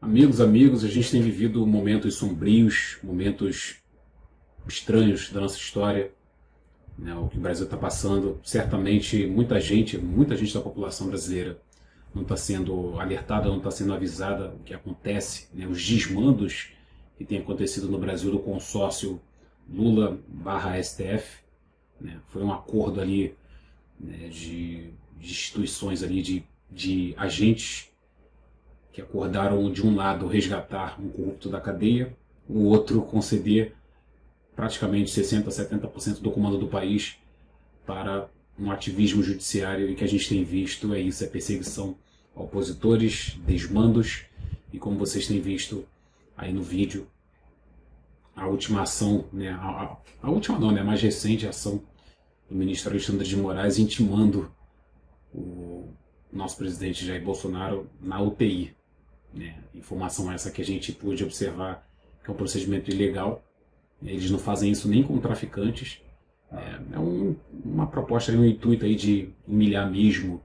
Amigos, a gente tem vivido momentos sombrios, momentos estranhos da nossa história, né, o que o Brasil está passando. Certamente muita gente da população brasileira não está sendo alertada, não está sendo avisada do que acontece, né, os desmandos que tem acontecido no Brasil do consórcio Lula/STF. Né, foi um acordo ali, né, de instituições ali, de agentes que acordaram de um lado resgatar um corrupto da cadeia, o outro conceder praticamente 60% a 70% do comando do país para um ativismo judiciário, e que a gente tem visto é isso, é perseguição a opositores, desmandos, e como vocês têm visto aí no vídeo, a última ação, né, a última não, né, a mais recente ação do ministro Alexandre de Moraes intimando o nosso presidente Jair Bolsonaro na UTI. Né? Informação essa que a gente pôde observar que é um procedimento ilegal. Eles não fazem isso nem com traficantes. É uma proposta, um intuito aí de humilhar mesmo,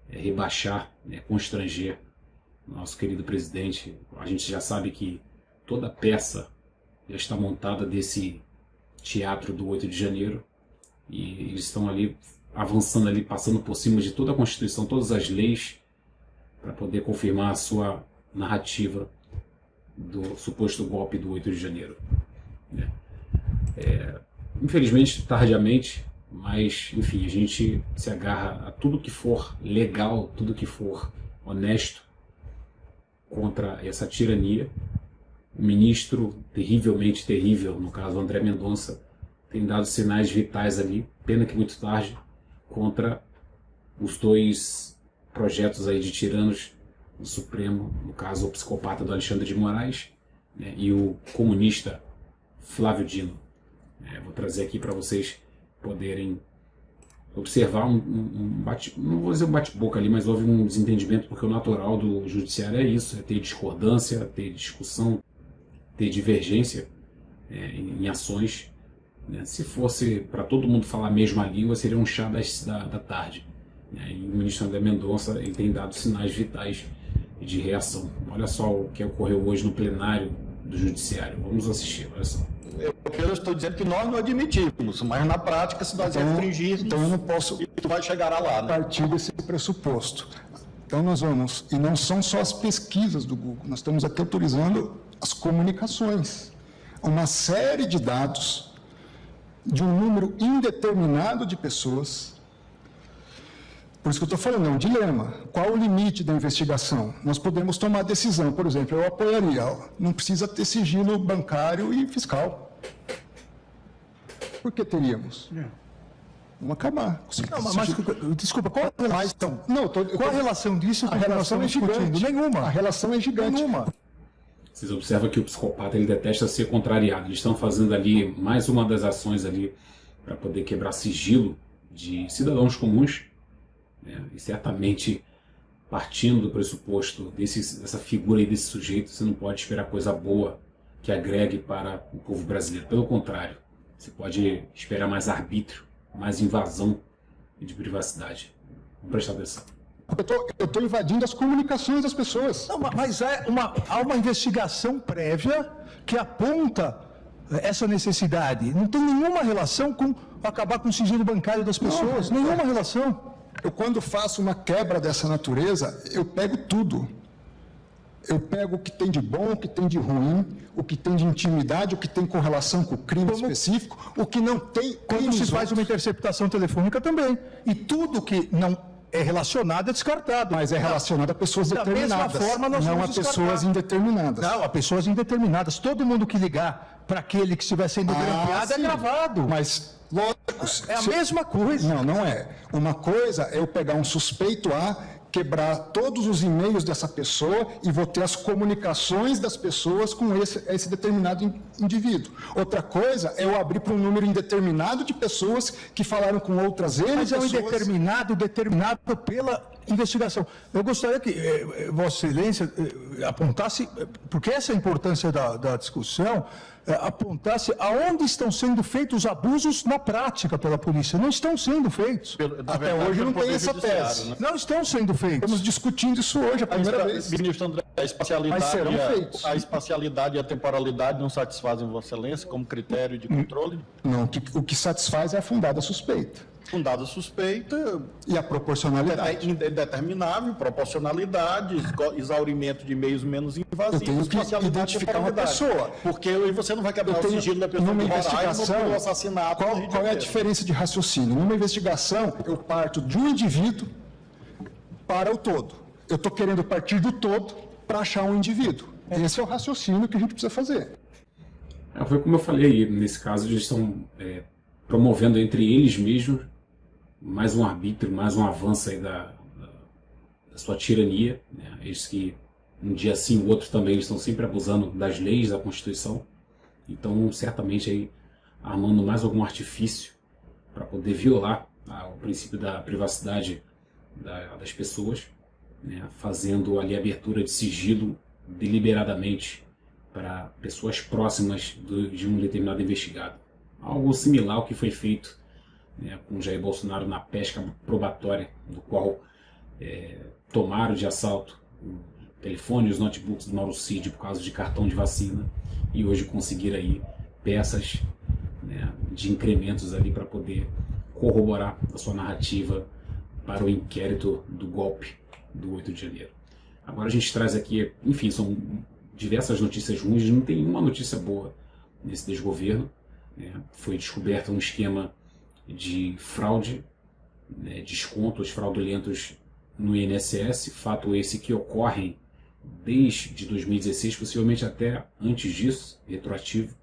rebaixar, né, constranger nosso querido presidente. A gente já sabe que toda a peça já está montada desse teatro do 8 de janeiro, e eles estão ali avançando ali, passando por cima de toda a Constituição, todas as leis, para poder confirmar a sua narrativa do suposto golpe do 8 de janeiro. Infelizmente, tardiamente, mas enfim, a gente se agarra a tudo que for legal, tudo que for honesto contra essa tirania. O ministro, terrivelmente terrível, no caso André Mendonça, tem dado sinais vitais ali, pena que muito tarde, contra os dois projetos aí de tiranos do Supremo, no caso o psicopata do Alexandre de Moraes, né, e o comunista Flávio Dino. Vou trazer aqui para vocês poderem observar não vou dizer um bate-boca ali, mas houve um desentendimento, porque o natural do judiciário é isso, é ter discordância, ter discussão, ter divergência em ações. Né? Se fosse para todo mundo falar a mesma língua, seria um chá da tarde. Né? E o ministro André Mendonça ele tem dado sinais vitais de reação. Olha só o que ocorreu hoje no plenário do Judiciário. Vamos assistir, olha só. Eu estou dizendo que nós não admitimos, mas na prática, se nós restringirmos, então eu não posso isso vai chegar lá, né? partir desse pressuposto. Então nós vamos, e não são só as pesquisas do Google, nós estamos aqui autorizando as comunicações. Uma série de dados de um número indeterminado de pessoas. Por isso que eu estou falando, é um dilema. Qual o limite da investigação? Nós podemos tomar decisão, por exemplo, eu apoiaria, não precisa ter sigilo bancário e fiscal. Por que teríamos? Vamos acabar. Não, mas desculpa, qual a relação? Qual a relação disso com a relação é gigante. Nenhuma. A relação é gigante. Nenhuma. Vocês observam que o psicopata ele detesta ser contrariado. Eles estão fazendo ali mais uma das ações ali para poder quebrar sigilo de cidadãos comuns. E certamente, partindo do pressuposto dessa figura e desse sujeito, você não pode esperar coisa boa que agregue para o povo brasileiro. Pelo contrário, você pode esperar mais arbítrio, mais invasão de privacidade. Vamos prestar atenção. Eu estou invadindo as comunicações das pessoas. Não, mas há uma investigação prévia que aponta essa necessidade. Não tem nenhuma relação com acabar com o sigilo bancário das pessoas. Nenhuma relação. Eu, quando faço uma quebra dessa natureza, eu pego tudo. Eu pego o que tem de bom, o que tem de ruim, o que tem de intimidade, o que tem correlação com o crime específico, o que não tem... Quando se faz uma interceptação telefônica também. E tudo que não é relacionado é descartado. Mas é relacionado a pessoas determinadas, da mesma forma, nós não a vamos pessoas indeterminadas. Não, a pessoas indeterminadas. Todo mundo que ligar para aquele que estiver sendo grampeado é gravado. Mas, lógico... É a mesma coisa. Não é. Uma coisa é eu pegar um suspeito quebrar todos os e-mails dessa pessoa e vou ter as comunicações das pessoas com esse determinado indivíduo. Outra coisa é eu abrir para um número indeterminado de pessoas que falaram com outras Mas pessoas. é um determinado pela investigação. Eu gostaria que Vossa Excelência apontasse, porque essa é a importância da discussão, apontasse aonde estão sendo feitos os abusos na prática pela polícia. Não estão sendo feitos. Até hoje não tem essa tese. Né? Não estão sendo feitos. Estamos discutindo isso hoje, a primeira vez. Ministro André, a espacialidade, Mas serão feitos. a espacialidade e a temporalidade não satisfazem Vossa Excelência como critério de controle? Não, o que satisfaz é a fundada suspeita. Fundada suspeita, E a proporcionalidade. indeterminável, proporcionalidade, exaurimento de meios menos invasivos, Eu tenho que espacialidade e identificar uma temporalidade. pessoa. Porque aí você não vai quebrar o sigilo da pessoa numa de Roraima investigação, pelo assassinato no Rio de qual é a Janeiro. diferença de raciocínio? Numa investigação, eu parto de um indivíduo para o todo. Eu estou querendo partir do todo para achar um indivíduo. Esse é o raciocínio que a gente precisa fazer. Foi como eu falei, nesse caso eles estão promovendo entre eles mesmos mais um arbítrio, mais um avanço aí da sua tirania, né? Eles que um dia sim, o outro também, eles estão sempre abusando das leis, da Constituição. Então, certamente aí armando mais algum artifício para poder violar o princípio da privacidade das pessoas, né? Fazendo ali a abertura de sigilo deliberadamente para pessoas próximas de um determinado investigado. Algo similar ao que foi feito, né, com Jair Bolsonaro na pesca probatória, do qual tomaram de assalto o telefone e os notebooks do Mauro Cid por causa de cartão de vacina, e hoje conseguir aí peças, né, de incrementos ali para poder corroborar a sua narrativa para o inquérito do golpe do 8 de janeiro. Agora a gente traz aqui, enfim, são diversas notícias ruins, não tem uma notícia boa nesse desgoverno. Foi descoberto um esquema de fraude, né, descontos fraudulentos no INSS, fato esse que ocorrem desde 2016, possivelmente até antes disso, retroativo,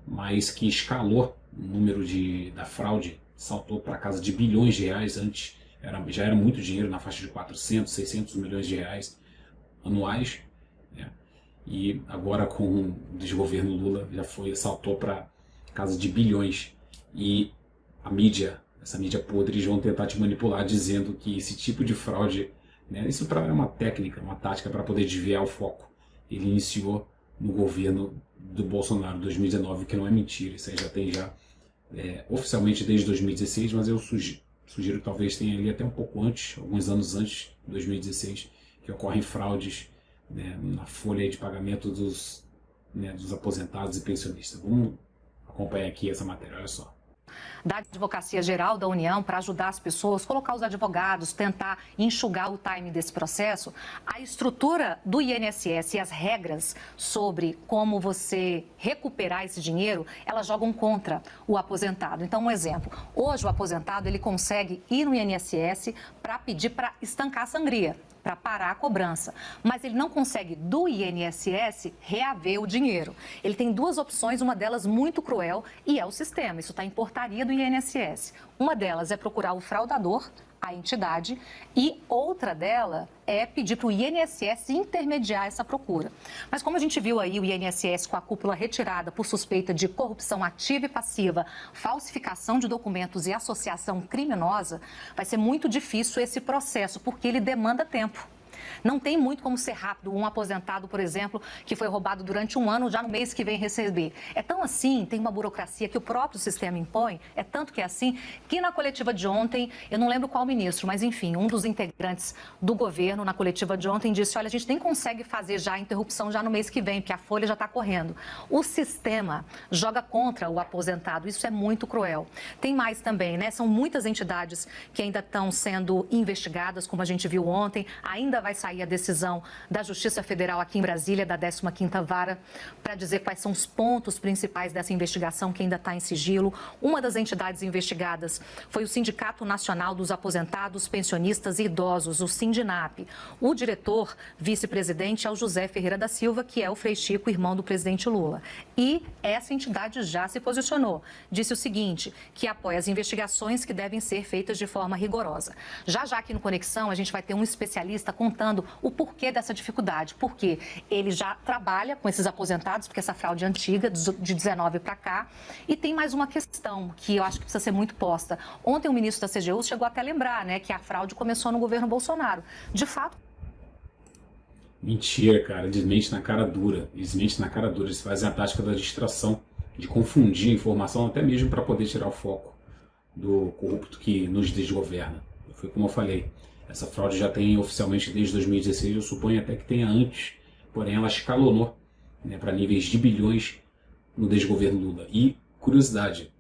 mas que escalou o número da fraude, saltou para casa de bilhões de reais. Antes já era muito dinheiro, na faixa de 400, 600 milhões de reais anuais, né? E agora com o desgoverno Lula saltou para casa de bilhões. E a mídia, essa mídia podre, eles vão tentar te manipular dizendo que esse tipo de fraude, né, isso é uma técnica, uma tática para poder desviar o foco. Ele iniciou no governo do Bolsonaro em 2019, que não é mentira, isso aí já tem oficialmente desde 2016, mas eu sugiro que talvez tenha ali até um pouco antes, alguns anos antes de 2016, que ocorrem fraudes, né, na folha de pagamento dos aposentados e pensionistas. Vamos acompanhar aqui essa matéria, olha só. Da Advocacia Geral da União, para ajudar as pessoas, colocar os advogados, tentar enxugar o time desse processo, a estrutura do INSS e as regras sobre como você recuperar esse dinheiro, elas jogam contra o aposentado. Então, um exemplo, hoje o aposentado ele consegue ir no INSS para pedir para estancar a sangria, para parar a cobrança, mas ele não consegue do INSS reaver o dinheiro. Ele tem duas opções, uma delas muito cruel, e é o sistema, isso está em portaria do INSS. Uma delas é procurar o fraudador, a entidade, e outra dela é pedir para o INSS intermediar essa procura. Mas como a gente viu aí o INSS com a cúpula retirada por suspeita de corrupção ativa e passiva, falsificação de documentos e associação criminosa, vai ser muito difícil esse processo, porque ele demanda tempo. Não tem muito como ser rápido. Um aposentado, por exemplo, que foi roubado durante um ano, já no mês que vem receber. É tão assim, tem uma burocracia que o próprio sistema impõe, é tanto que é assim, que na coletiva de ontem, eu não lembro qual ministro, mas enfim, um dos integrantes do governo na coletiva de ontem disse, olha, a gente nem consegue fazer já a interrupção já no mês que vem, porque a folha já está correndo. O sistema joga contra o aposentado, isso é muito cruel. Tem mais também, né? São muitas entidades que ainda estão sendo investigadas, como a gente viu ontem, ainda vai sair a decisão da Justiça Federal aqui em Brasília, da 15ª Vara, para dizer quais são os pontos principais dessa investigação que ainda está em sigilo. Uma das entidades investigadas foi o Sindicato Nacional dos Aposentados, Pensionistas e Idosos, o Sindinap. O diretor, vice-presidente, é o José Ferreira da Silva, que é o Frei Chico, irmão do presidente Lula. E essa entidade já se posicionou. Disse o seguinte, que apoia as investigações que devem ser feitas de forma rigorosa. Já aqui no Conexão, a gente vai ter um especialista contando apresentando o porquê dessa dificuldade. Porque ele já trabalha com esses aposentados, porque essa fraude é antiga, de 19 para cá. E tem mais uma questão que eu acho que precisa ser muito posta. Ontem o ministro da CGU chegou até a lembrar, né, que a fraude começou no governo Bolsonaro. De fato... Mentira, cara. Desmente na cara dura. Desmente na cara dura. Eles fazem a tática da distração, de confundir a informação, até mesmo para poder tirar o foco do corrupto que nos desgoverna. Foi como eu falei. Essa fraude já tem oficialmente desde 2016, eu suponho até que tenha antes. Porém, ela escalonou, né, para níveis de bilhões no desgoverno Lula. E, curiosidade,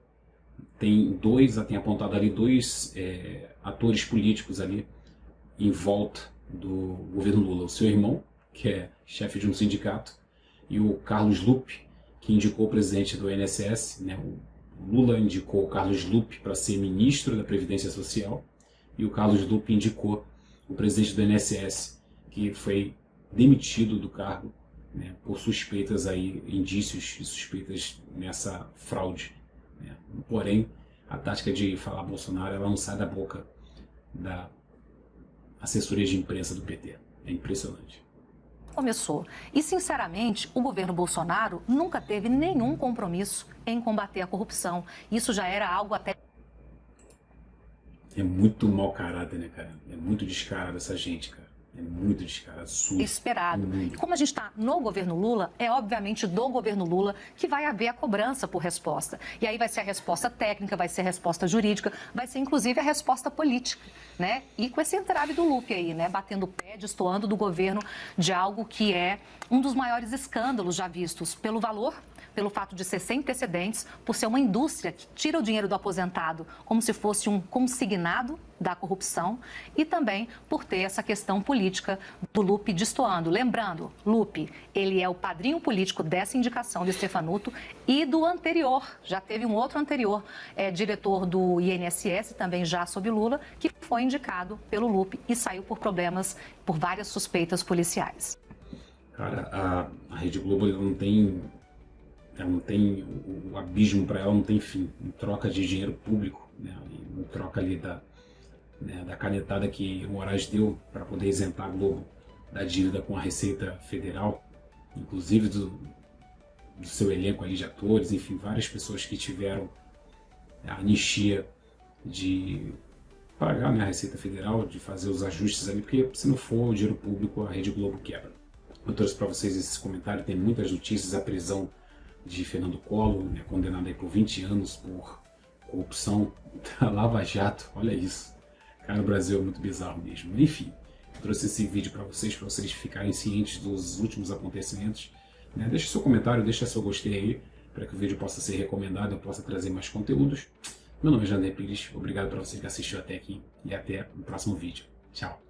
tem apontado ali dois atores políticos ali em volta do governo Lula. O seu irmão, que é chefe de um sindicato, e o Carlos Lupe, que indicou o presidente do INSS, né? O Lula indicou o Carlos Lupe para ser ministro da Previdência Social, e o Carlos Lupe indicou o presidente do INSS, que foi demitido do cargo, né, por suspeitas aí, indícios e suspeitas nessa fraude, né? Porém, a tática de falar Bolsonaro, ela não sai da boca da assessoria de imprensa do PT. É impressionante. Começou. E, sinceramente, o governo Bolsonaro nunca teve nenhum compromisso em combater a corrupção. Isso já era algo até... É muito mau caráter, né, cara? É muito descarado essa gente, cara. É muito descarado, sujo. Esperado. E como a gente está no governo Lula, é obviamente do governo Lula que vai haver a cobrança por resposta. E aí vai ser a resposta técnica, vai ser a resposta jurídica, vai ser inclusive a resposta política, né? E com esse entrave do Lupe aí, né? Batendo o pé, destoando do governo de algo que é um dos maiores escândalos já vistos pelo valor, pelo fato de ser sem precedentes, por ser uma indústria que tira o dinheiro do aposentado como se fosse um consignado da corrupção e também por ter essa questão política do Lupe destoando. Lembrando, Lupe, ele é o padrinho político dessa indicação de Stefanuto e do anterior, já teve um outro anterior, diretor do INSS, também já sob Lula, que foi indicado pelo Lupe e saiu por problemas, por várias suspeitas policiais. Cara, a Rede Globo não tem o abismo para ela não tem fim, em troca de dinheiro público, né, em troca ali da canetada que o Moraes deu para poder isentar a Globo da dívida com a Receita Federal, inclusive do seu elenco ali de atores, enfim, várias pessoas que tiveram a anistia de pagar, né, a Receita Federal, de fazer os ajustes ali, porque se não for o dinheiro público, a Rede Globo quebra. Eu trouxe para vocês esse comentário, tem muitas notícias, a prisão de Fernando Collor, né, condenado aí por 20 anos por corrupção, Lava Jato, olha isso. Cara, o Brasil é muito bizarro mesmo. Enfim, eu trouxe esse vídeo para vocês ficarem cientes dos últimos acontecimentos, né? Deixa seu comentário, deixa seu gostei aí, para que o vídeo possa ser recomendado, eu possa trazer mais conteúdos. Meu nome é Jander Pires, obrigado para você que assistiu até aqui e até o próximo vídeo. Tchau!